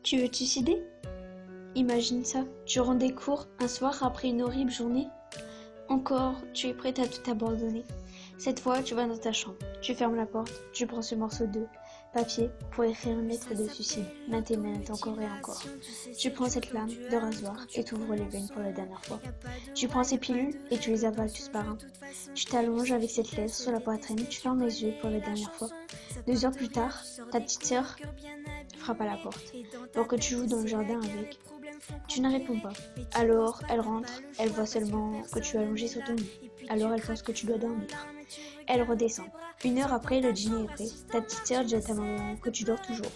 Tu veux te suicider? Imagine ça, tu rends des cours un soir après une horrible journée. Encore, tu es prête à tout abandonner. Cette fois, tu vas dans ta chambre, tu fermes la porte, tu prends ce morceau de papier pour écrire une lettre de suicide, maintes et maintes, encore et encore. Tu prends cette lame de rasoir et t'ouvres les veines pour la dernière fois. Tu prends ces pilules et tu les avales tous par un. Tu t'allonges avec cette lettre sur la poitrine, tu fermes les yeux pour la dernière fois. 2 heures plus tard, ta petite sœur frappe à la porte pour que tu joues dans le jardin avec. Tu ne réponds pas. Alors, elle rentre, elle voit seulement que tu es allongé sur ton lit. Alors, elle pense que tu dois dormir. Elle redescend. 1 heure après, le dîner est prêt. Ta petite sœur dit à ta maman que tu dors toujours.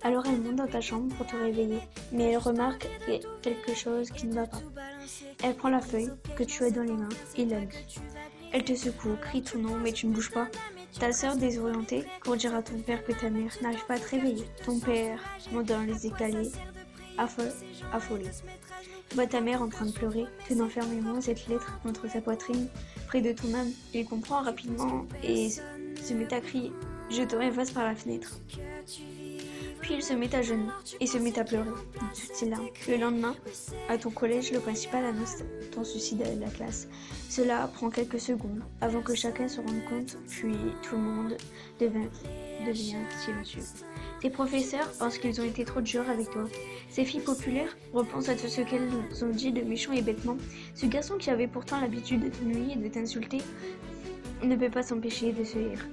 Alors, elle monte dans ta chambre pour te réveiller. Mais elle remarque quelque chose qui ne va pas. Elle prend la feuille que tu as dans les mains et la lit. Elle te secoue, crie ton nom, mais tu ne bouges pas. Ta sœur désorientée court dire à ton père que ta mère n'arrive pas à te réveiller. Ton père monte dans les escaliers, affolé. Voit ta mère en train de pleurer, tenant fermement cette lettre contre sa poitrine, près de ton âme. Il comprend rapidement et se met à crier. Je te rêvasse par la fenêtre. Puis il se met à genoux et se met à pleurer de toutes ses larmes. Le lendemain, à ton collège, le principal annonce ton suicide à la classe. Cela prend quelques secondes avant que chacun se rende compte, puis tout le monde devient silencieux. Tes professeurs pensent qu'ils ont été trop durs avec toi. Ces filles populaires repensent à tout ce qu'elles ont dit de méchant et bêtement. Ce garçon qui avait pourtant l'habitude de t'ennuyer et de t'insulter ne peut pas s'empêcher de se rire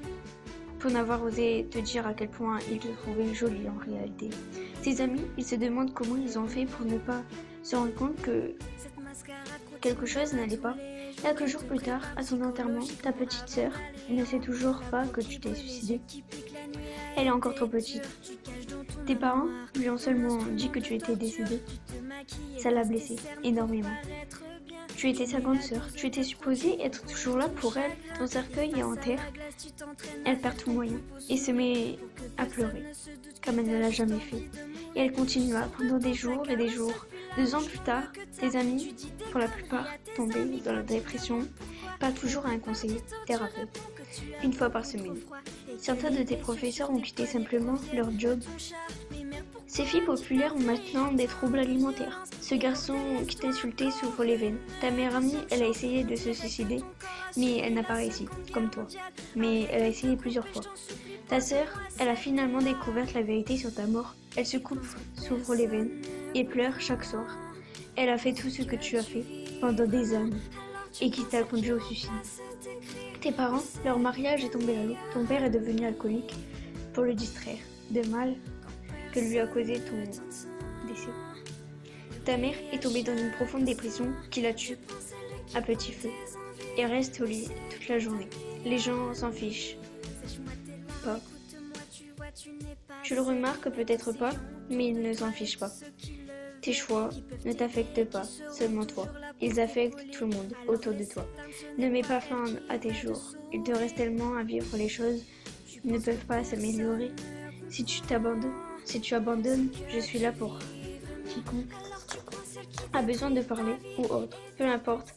pour n'avoir osé te dire à quel point il te trouvait jolie en réalité. Tes amis, ils se demandent comment ils ont fait pour ne pas se rendre compte que quelque chose n'allait pas. Quelques jours plus tard, à son enterrement, ta petite sœur ne sait toujours pas que tu t'es suicidé. Elle est encore trop petite. Tes parents lui ont seulement dit que tu étais décédé. Ça l'a blessée énormément. Tu étais sa grande sœur. Tu étais supposée être toujours là pour elle. Ton cercueil est en terre. Elle perd tout moyen et se met à pleurer, comme elle ne l'a jamais fait. Et elle continua pendant des jours et des jours. 2 ans plus tard, tes amis, pour la plupart, tombaient dans la dépression, pas toujours à un conseiller, thérapeute, 1 fois par semaine. Certains de tes professeurs ont quitté simplement leur job. Ces filles populaires ont maintenant des troubles alimentaires. Ce garçon qui t'insultait s'ouvre les veines. Ta meilleure amie, elle a essayé de se suicider, mais elle n'a pas réussi, comme toi. Mais elle a essayé plusieurs fois. Ta sœur, elle a finalement découvert la vérité sur ta mort. Elle se coupe, s'ouvre les veines et pleure chaque soir. Elle a fait tout ce que tu as fait pendant des années et qui t'a conduit au suicide. Tes parents, leur mariage est tombé à l'eau. Ton père est devenu alcoolique pour le distraire de mal que lui a causé ton décès. Ta mère est tombée dans une profonde dépression qui la tue à petit feu et reste au lit toute la journée. Les gens s'en fichent pas. Tu le remarques peut-être pas, mais ils ne s'en fichent pas. Tes choix ne t'affectent pas seulement toi, ils affectent tout le monde autour de toi. Ne mets pas fin à tes jours, il te reste tellement à vivre, les choses ne peuvent pas s'améliorer. Si tu abandonnes, je suis là pour quiconque a besoin de parler ou autre, peu importe.